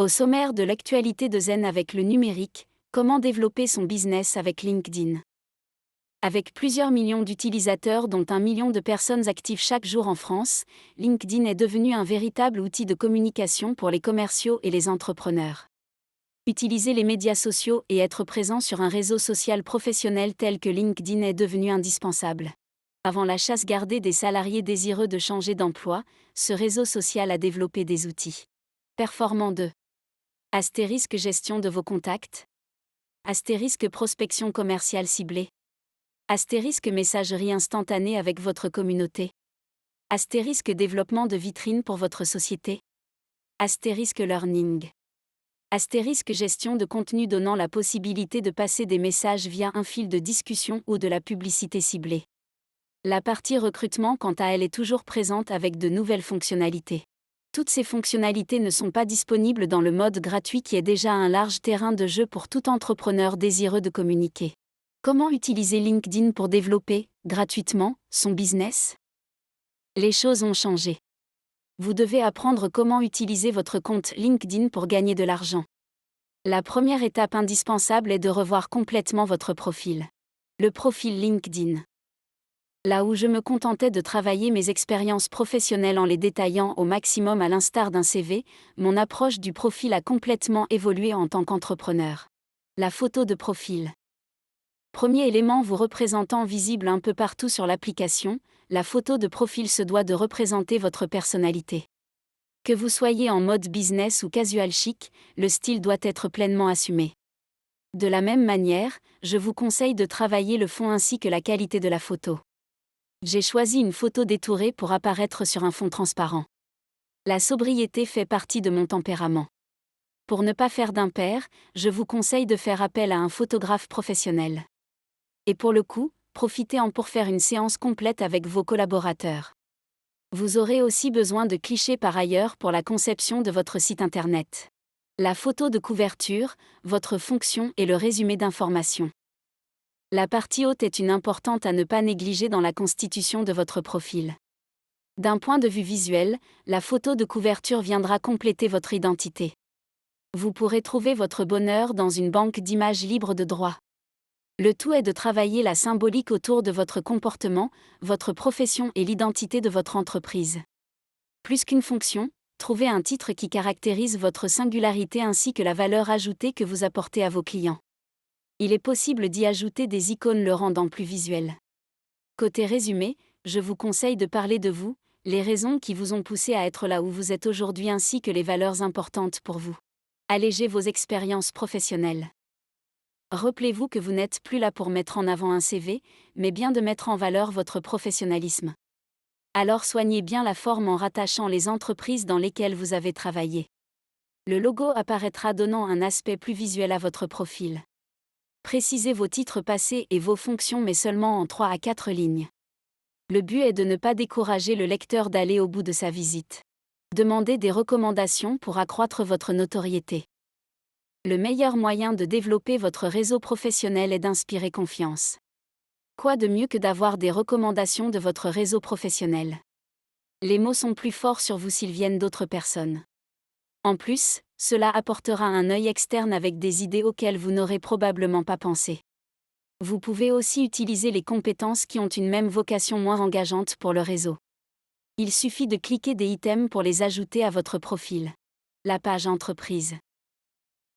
Au sommaire de l'actualité de Zen avec le numérique, comment développer son business avec LinkedIn. Avec plusieurs millions d'utilisateurs dont 1 million de personnes actives chaque jour en France, LinkedIn est devenu un véritable outil de communication pour les commerciaux et les entrepreneurs. Utiliser les médias sociaux et être présent sur un réseau social professionnel tel que LinkedIn est devenu indispensable. Avant la chasse gardée des salariés désireux de changer d'emploi, ce réseau social a développé des outils performants de astérisque gestion de vos contacts, astérisque prospection commerciale ciblée, astérisque messagerie instantanée avec votre communauté, astérisque développement de vitrines pour votre société, astérisque learning, astérisque gestion de contenu donnant la possibilité de passer des messages via un fil de discussion ou de la publicité ciblée. La partie recrutement, quant à elle, est toujours présente avec de nouvelles fonctionnalités. Toutes ces fonctionnalités ne sont pas disponibles dans le mode gratuit qui est déjà un large terrain de jeu pour tout entrepreneur désireux de communiquer. Comment utiliser LinkedIn pour développer, gratuitement, son business ? Les choses ont changé. Vous devez apprendre comment utiliser votre compte LinkedIn pour gagner de l'argent. La première étape indispensable est de revoir complètement votre profil. Le profil LinkedIn. Là où je me contentais de travailler mes expériences professionnelles en les détaillant au maximum à l'instar d'un CV, mon approche du profil a complètement évolué en tant qu'entrepreneur. La photo de profil. Premier élément vous représentant visible un peu partout sur l'application, la photo de profil se doit de représenter votre personnalité. Que vous soyez en mode business ou casual chic, le style doit être pleinement assumé. De la même manière, je vous conseille de travailler le fond ainsi que la qualité de la photo. J'ai choisi une photo détourée pour apparaître sur un fond transparent. La sobriété fait partie de mon tempérament. Pour ne pas faire d'impair, je vous conseille de faire appel à un photographe professionnel. Et pour le coup, profitez-en pour faire une séance complète avec vos collaborateurs. Vous aurez aussi besoin de clichés par ailleurs pour la conception de votre site internet. La photo de couverture, votre fonction et le résumé d'informations. La partie haute est une importante à ne pas négliger dans la constitution de votre profil. D'un point de vue visuel, la photo de couverture viendra compléter votre identité. Vous pourrez trouver votre bonheur dans une banque d'images libres de droit. Le tout est de travailler la symbolique autour de votre comportement, votre profession et l'identité de votre entreprise. Plus qu'une fonction, trouvez un titre qui caractérise votre singularité ainsi que la valeur ajoutée que vous apportez à vos clients. Il est possible d'y ajouter des icônes le rendant plus visuel. Côté résumé, je vous conseille de parler de vous, les raisons qui vous ont poussé à être là où vous êtes aujourd'hui ainsi que les valeurs importantes pour vous. Allégez vos expériences professionnelles. Rappelez-vous que vous n'êtes plus là pour mettre en avant un CV, mais bien de mettre en valeur votre professionnalisme. Alors soignez bien la forme en rattachant les entreprises dans lesquelles vous avez travaillé. Le logo apparaîtra donnant un aspect plus visuel à votre profil. Précisez vos titres passés et vos fonctions mais seulement en 3 à 4 lignes. Le but est de ne pas décourager le lecteur d'aller au bout de sa visite. Demandez des recommandations pour accroître votre notoriété. Le meilleur moyen de développer votre réseau professionnel est d'inspirer confiance. Quoi de mieux que d'avoir des recommandations de votre réseau professionnel ? Les mots sont plus forts sur vous s'ils viennent d'autres personnes. En plus, cela apportera un œil externe avec des idées auxquelles vous n'aurez probablement pas pensé. Vous pouvez aussi utiliser les compétences qui ont une même vocation moins engageante pour le réseau. Il suffit de cliquer des items pour les ajouter à votre profil. La page entreprise.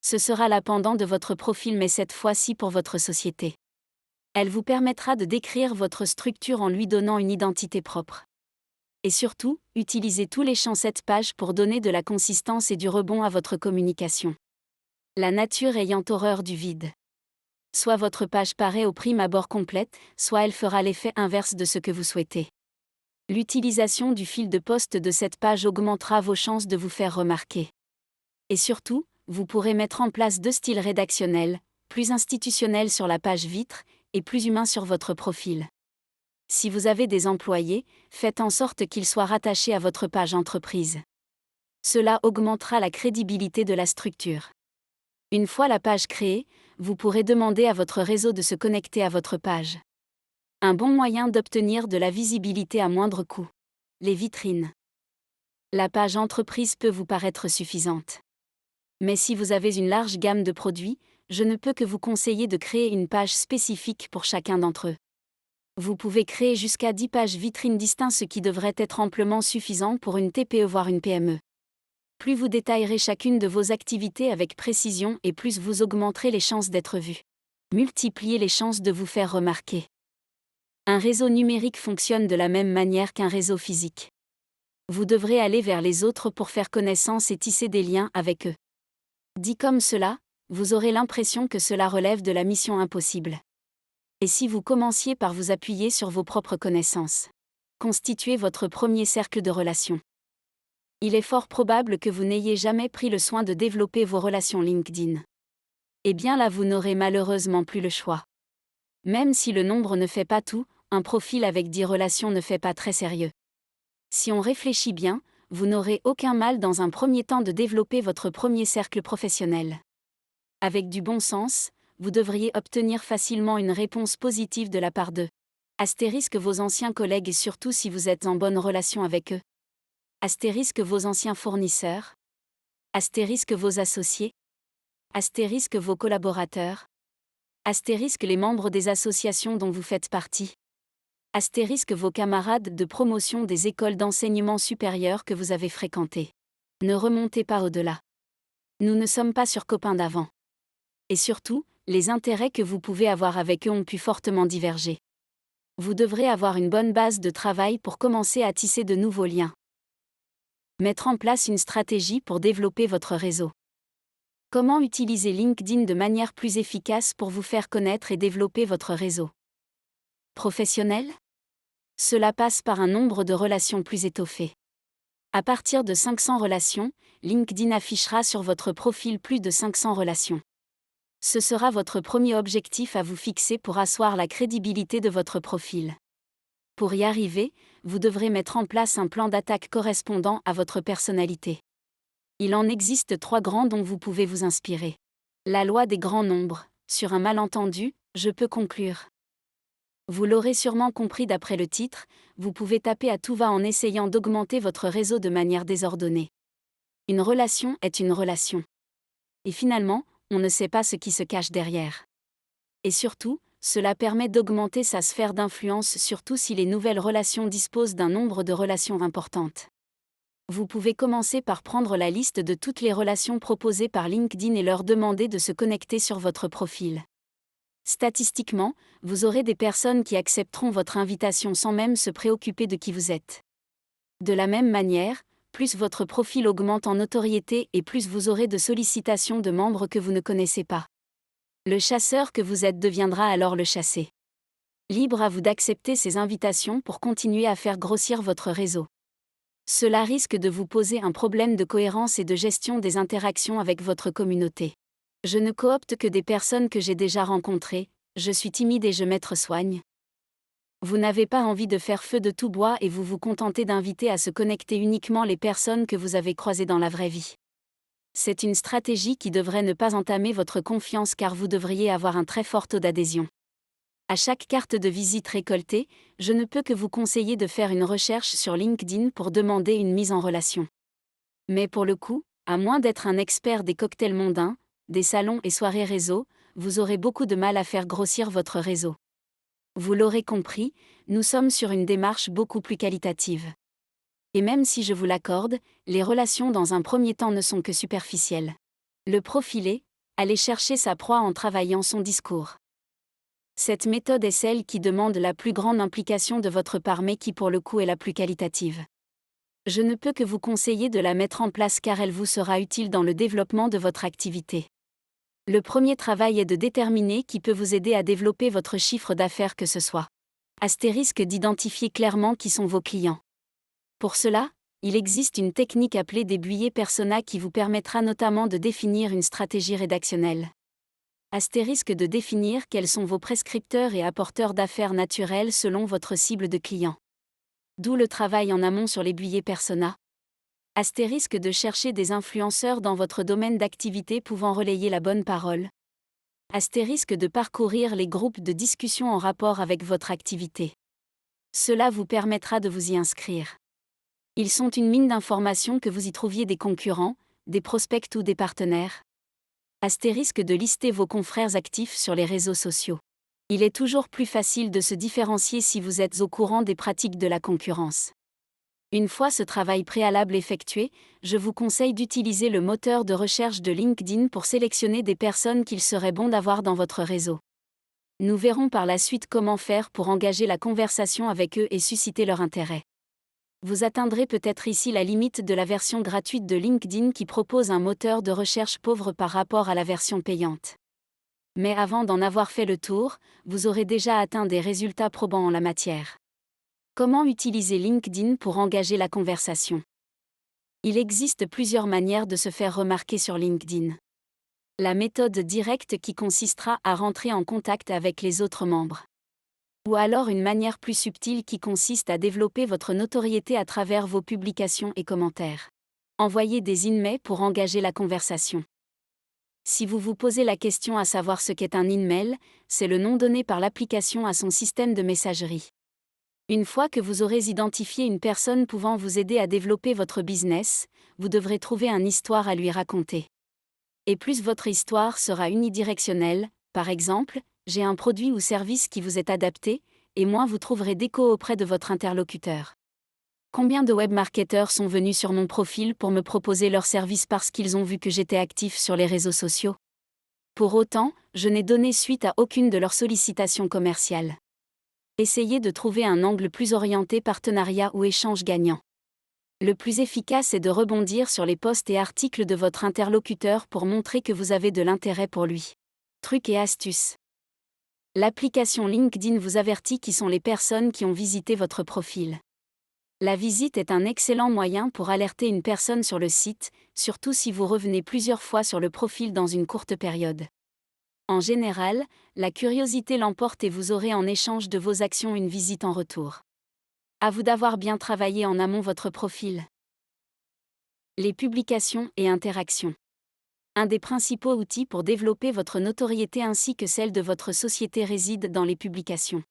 Ce sera l'appendant de votre profil mais cette fois-ci pour votre société. Elle vous permettra de décrire votre structure en lui donnant une identité propre. Et surtout, utilisez tous les champs cette page pour donner de la consistance et du rebond à votre communication. La nature ayant horreur du vide. Soit votre page paraît au prime abord complète, soit elle fera l'effet inverse de ce que vous souhaitez. L'utilisation du fil de poste de cette page augmentera vos chances de vous faire remarquer. Et surtout, vous pourrez mettre en place 2 styles rédactionnels, plus institutionnels sur la page vitre, et plus humains sur votre profil. Si vous avez des employés, faites en sorte qu'ils soient rattachés à votre page entreprise. Cela augmentera la crédibilité de la structure. Une fois la page créée, vous pourrez demander à votre réseau de se connecter à votre page. Un bon moyen d'obtenir de la visibilité à moindre coût. Les vitrines. La page entreprise peut vous paraître suffisante. Mais si vous avez une large gamme de produits, je ne peux que vous conseiller de créer une page spécifique pour chacun d'entre eux. Vous pouvez créer jusqu'à 10 pages vitrines distinctes, ce qui devrait être amplement suffisant pour une TPE voire une PME. Plus vous détaillerez chacune de vos activités avec précision et plus vous augmenterez les chances d'être vu. Multipliez les chances de vous faire remarquer. Un réseau numérique fonctionne de la même manière qu'un réseau physique. Vous devrez aller vers les autres pour faire connaissance et tisser des liens avec eux. Dit comme cela, vous aurez l'impression que cela relève de la mission impossible. Et si vous commenciez par vous appuyer sur vos propres connaissances? Constituez votre premier cercle de relations. Il est fort probable que vous n'ayez jamais pris le soin de développer vos relations LinkedIn. Eh bien là, vous n'aurez malheureusement plus le choix. Même si le nombre ne fait pas tout, un profil avec 10 relations ne fait pas très sérieux. Si on réfléchit bien, vous n'aurez aucun mal dans un premier temps de développer votre premier cercle professionnel. Avec du bon sens, vous devriez obtenir facilement une réponse positive de la part d'eux. Astérisque vos anciens collègues et surtout si vous êtes en bonne relation avec eux. Astérisque vos anciens fournisseurs. Astérisque vos associés. Astérisque vos collaborateurs. Astérisque les membres des associations dont vous faites partie. Astérisque vos camarades de promotion des écoles d'enseignement supérieur que vous avez fréquentées. Ne remontez pas au-delà. Nous ne sommes pas sur copains d'avant. Et surtout, les intérêts que vous pouvez avoir avec eux ont pu fortement diverger. Vous devrez avoir une bonne base de travail pour commencer à tisser de nouveaux liens. Mettre en place une stratégie pour développer votre réseau. Comment utiliser LinkedIn de manière plus efficace pour vous faire connaître et développer votre réseau professionnel? Cela passe par un nombre de relations plus étoffé. À partir de 500 relations, LinkedIn affichera sur votre profil plus de 500 relations. Ce sera votre premier objectif à vous fixer pour asseoir la crédibilité de votre profil. Pour y arriver, vous devrez mettre en place un plan d'attaque correspondant à votre personnalité. Il en existe 3 grands dont vous pouvez vous inspirer. La loi des grands nombres, sur un malentendu, je peux conclure. Vous l'aurez sûrement compris d'après le titre, vous pouvez taper à tout va en essayant d'augmenter votre réseau de manière désordonnée. Une relation est une relation. Et finalement, on ne sait pas ce qui se cache derrière. Et surtout, cela permet d'augmenter sa sphère d'influence surtout si les nouvelles relations disposent d'un nombre de relations importantes. Vous pouvez commencer par prendre la liste de toutes les relations proposées par LinkedIn et leur demander de se connecter sur votre profil. Statistiquement, vous aurez des personnes qui accepteront votre invitation sans même se préoccuper de qui vous êtes. De la même manière, plus votre profil augmente en notoriété et plus vous aurez de sollicitations de membres que vous ne connaissez pas. Le chasseur que vous êtes deviendra alors le chassé. Libre à vous d'accepter ces invitations pour continuer à faire grossir votre réseau. Cela risque de vous poser un problème de cohérence et de gestion des interactions avec votre communauté. Je ne coopte que des personnes que j'ai déjà rencontrées, je suis timide et je m'être soigne. Vous n'avez pas envie de faire feu de tout bois et vous vous contentez d'inviter à se connecter uniquement les personnes que vous avez croisées dans la vraie vie. C'est une stratégie qui devrait ne pas entamer votre confiance car vous devriez avoir un très fort taux d'adhésion. À chaque carte de visite récoltée, je ne peux que vous conseiller de faire une recherche sur LinkedIn pour demander une mise en relation. Mais pour le coup, à moins d'être un expert des cocktails mondains, des salons et soirées réseau, vous aurez beaucoup de mal à faire grossir votre réseau. Vous l'aurez compris, nous sommes sur une démarche beaucoup plus qualitative. Et même si je vous l'accorde, les relations dans un premier temps ne sont que superficielles. Le profiler, aller chercher sa proie en travaillant son discours. Cette méthode est celle qui demande la plus grande implication de votre part mais qui pour le coup est la plus qualitative. Je ne peux que vous conseiller de la mettre en place car elle vous sera utile dans le développement de votre activité. Le premier travail est de déterminer qui peut vous aider à développer votre chiffre d'affaires que ce soit. Astérisque d'identifier clairement qui sont vos clients. Pour cela, il existe une technique appelée des bullets persona qui vous permettra notamment de définir une stratégie rédactionnelle. Astérisque de définir quels sont vos prescripteurs et apporteurs d'affaires naturels selon votre cible de clients. D'où le travail en amont sur les bullets persona. Astérisque de chercher des influenceurs dans votre domaine d'activité pouvant relayer la bonne parole. Astérisque de parcourir les groupes de discussion en rapport avec votre activité. Cela vous permettra de vous y inscrire. Ils sont une mine d'informations que vous y trouviez des concurrents, des prospects ou des partenaires. Astérisque de lister vos confrères actifs sur les réseaux sociaux. Il est toujours plus facile de se différencier si vous êtes au courant des pratiques de la concurrence. Une fois ce travail préalable effectué, je vous conseille d'utiliser le moteur de recherche de LinkedIn pour sélectionner des personnes qu'il serait bon d'avoir dans votre réseau. Nous verrons par la suite comment faire pour engager la conversation avec eux et susciter leur intérêt. Vous atteindrez peut-être ici la limite de la version gratuite de LinkedIn qui propose un moteur de recherche pauvre par rapport à la version payante. Mais avant d'en avoir fait le tour, vous aurez déjà atteint des résultats probants en la matière. Comment utiliser LinkedIn pour engager la conversation? Il existe plusieurs manières de se faire remarquer sur LinkedIn. La méthode directe qui consistera à rentrer en contact avec les autres membres. Ou alors une manière plus subtile qui consiste à développer votre notoriété à travers vos publications et commentaires. Envoyez des emails pour engager la conversation. Si vous vous posez la question à savoir ce qu'est un email, c'est le nom donné par l'application à son système de messagerie. Une fois que vous aurez identifié une personne pouvant vous aider à développer votre business, vous devrez trouver une histoire à lui raconter. Et plus votre histoire sera unidirectionnelle, par exemple, j'ai un produit ou service qui vous est adapté, et moins vous trouverez d'écho auprès de votre interlocuteur. Combien de webmarketeurs sont venus sur mon profil pour me proposer leurs services parce qu'ils ont vu que j'étais actif sur les réseaux sociaux? Pour autant, je n'ai donné suite à aucune de leurs sollicitations commerciales. Essayez de trouver un angle plus orienté partenariat ou échange gagnant. Le plus efficace est de rebondir sur les posts et articles de votre interlocuteur pour montrer que vous avez de l'intérêt pour lui. Trucs et astuces. L'application LinkedIn vous avertit qui sont les personnes qui ont visité votre profil. La visite est un excellent moyen pour alerter une personne sur le site, surtout si vous revenez plusieurs fois sur le profil dans une courte période. En général, la curiosité l'emporte et vous aurez en échange de vos actions une visite en retour. À vous d'avoir bien travaillé en amont votre profil. Les publications et interactions. Un des principaux outils pour développer votre notoriété ainsi que celle de votre société réside dans les publications.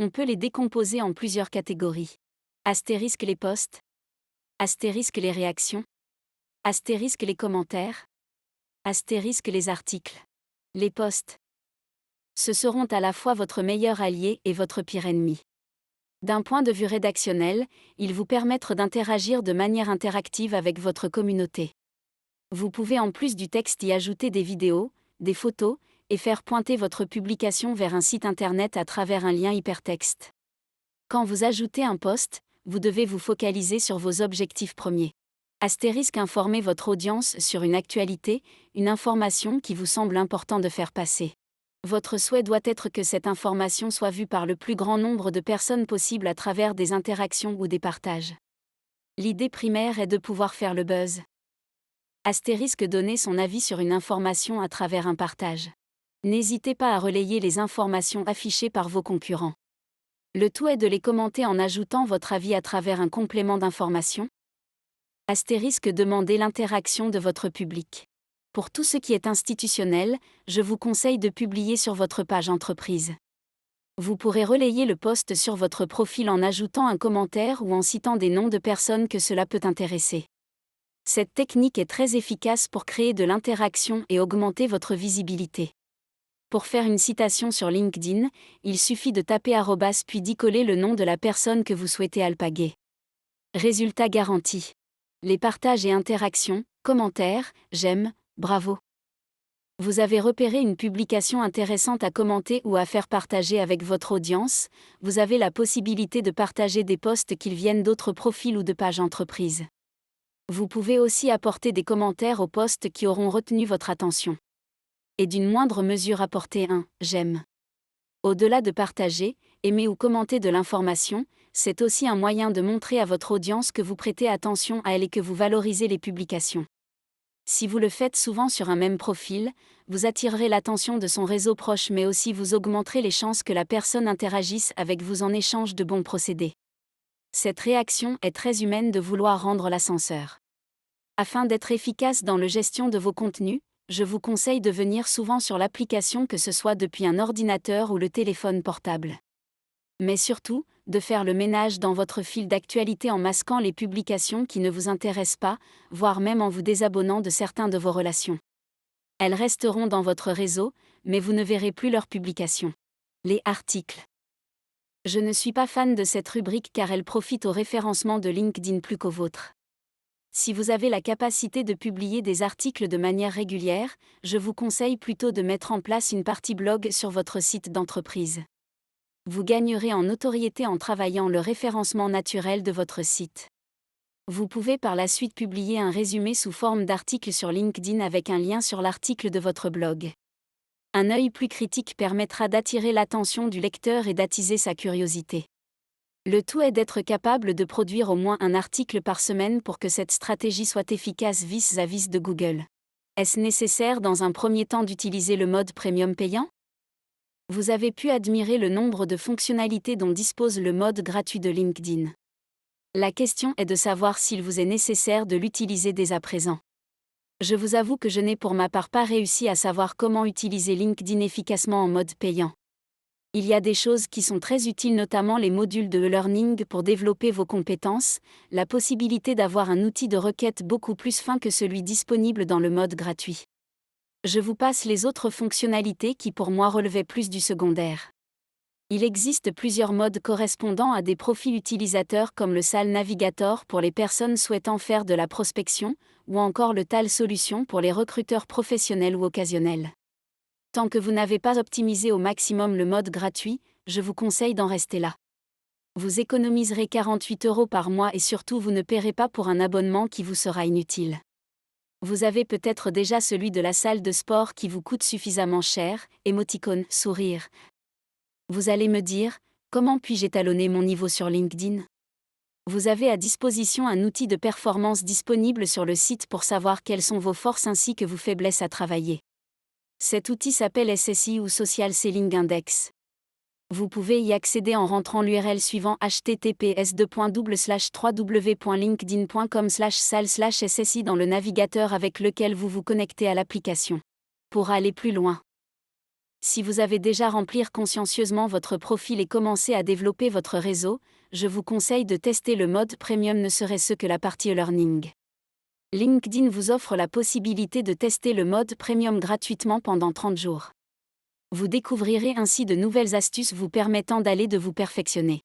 On peut les décomposer en plusieurs catégories. Astérisque les posts. Astérisque les réactions. Astérisque les commentaires. Astérisque les articles. Les posts. Ce seront à la fois votre meilleur allié et votre pire ennemi. D'un point de vue rédactionnel, ils vous permettent d'interagir de manière interactive avec votre communauté. Vous pouvez en plus du texte y ajouter des vidéos, des photos, et faire pointer votre publication vers un site internet à travers un lien hypertexte. Quand vous ajoutez un post, vous devez vous focaliser sur vos objectifs premiers. Astérisque informer votre audience sur une actualité, une information qui vous semble important de faire passer. Votre souhait doit être que cette information soit vue par le plus grand nombre de personnes possible à travers des interactions ou des partages. L'idée primaire est de pouvoir faire le buzz. Astérisque donner son avis sur une information à travers un partage. N'hésitez pas à relayer les informations affichées par vos concurrents. Le tout est de les commenter en ajoutant votre avis à travers un complément d'information. Astérisque demander l'interaction de votre public. Pour tout ce qui est institutionnel, je vous conseille de publier sur votre page entreprise. Vous pourrez relayer le post sur votre profil en ajoutant un commentaire ou en citant des noms de personnes que cela peut intéresser. Cette technique est très efficace pour créer de l'interaction et augmenter votre visibilité. Pour faire une citation sur LinkedIn, il suffit de taper @ puis d'y coller le nom de la personne que vous souhaitez alpaguer. Résultat garanti. Les partages et interactions, commentaires, j'aime, bravo. Vous avez repéré une publication intéressante à commenter ou à faire partager avec votre audience, vous avez la possibilité de partager des posts qu'ils viennent d'autres profils ou de pages entreprises. Vous pouvez aussi apporter des commentaires aux posts qui auront retenu votre attention. Et d'une moindre mesure apporter un « j'aime ». Au-delà de partager, aimer ou commenter de l'information, c'est aussi un moyen de montrer à votre audience que vous prêtez attention à elle et que vous valorisez les publications. Si vous le faites souvent sur un même profil, vous attirerez l'attention de son réseau proche mais aussi vous augmenterez les chances que la personne interagisse avec vous en échange de bons procédés. Cette réaction est très humaine de vouloir rendre l'ascenseur. Afin d'être efficace dans la gestion de vos contenus, je vous conseille de venir souvent sur l'application que ce soit depuis un ordinateur ou le téléphone portable. Mais surtout, de faire le ménage dans votre fil d'actualité en masquant les publications qui ne vous intéressent pas, voire même en vous désabonnant de certains de vos relations. Elles resteront dans votre réseau, mais vous ne verrez plus leurs publications. Les articles. Je ne suis pas fan de cette rubrique car elle profite au référencement de LinkedIn plus qu'au vôtre. Si vous avez la capacité de publier des articles de manière régulière, je vous conseille plutôt de mettre en place une partie blog sur votre site d'entreprise. Vous gagnerez en notoriété en travaillant le référencement naturel de votre site. Vous pouvez par la suite publier un résumé sous forme d'article sur LinkedIn avec un lien sur l'article de votre blog. Un œil plus critique permettra d'attirer l'attention du lecteur et d'attiser sa curiosité. Le tout est d'être capable de produire au moins un article par semaine pour que cette stratégie soit efficace vis-à-vis de Google. Est-ce nécessaire dans un premier temps d'utiliser le mode premium payant ? Vous avez pu admirer le nombre de fonctionnalités dont dispose le mode gratuit de LinkedIn. La question est de savoir s'il vous est nécessaire de l'utiliser dès à présent. Je vous avoue que je n'ai pour ma part pas réussi à savoir comment utiliser LinkedIn efficacement en mode payant. Il y a des choses qui sont très utiles, notamment les modules de e-learning pour développer vos compétences, la possibilité d'avoir un outil de requête beaucoup plus fin que celui disponible dans le mode gratuit. Je vous passe les autres fonctionnalités qui pour moi relevaient plus du secondaire. Il existe plusieurs modes correspondant à des profils utilisateurs comme le SAL Navigator pour les personnes souhaitant faire de la prospection, ou encore le TAL Solution pour les recruteurs professionnels ou occasionnels. Tant que vous n'avez pas optimisé au maximum le mode gratuit, je vous conseille d'en rester là. Vous économiserez 48 € par mois et surtout vous ne paierez pas pour un abonnement qui vous sera inutile. Vous avez peut-être déjà celui de la salle de sport qui vous coûte suffisamment cher, émoticône, sourire. Vous allez me dire, comment puis-je étalonner mon niveau sur LinkedIn ? Vous avez à disposition un outil de performance disponible sur le site pour savoir quelles sont vos forces ainsi que vos faiblesses à travailler. Cet outil s'appelle SSI ou Social Selling Index. Vous pouvez y accéder en rentrant l'URL suivant https://www.linkedin.com/sal/ssi dans le navigateur avec lequel vous vous connectez à l'application. Pour aller plus loin. Si vous avez déjà rempli consciencieusement votre profil et commencé à développer votre réseau, je vous conseille de tester le mode premium, ne serait-ce que la partie e-learning. LinkedIn vous offre la possibilité de tester le mode premium gratuitement pendant 30 jours. Vous découvrirez ainsi de nouvelles astuces vous permettant de vous perfectionner.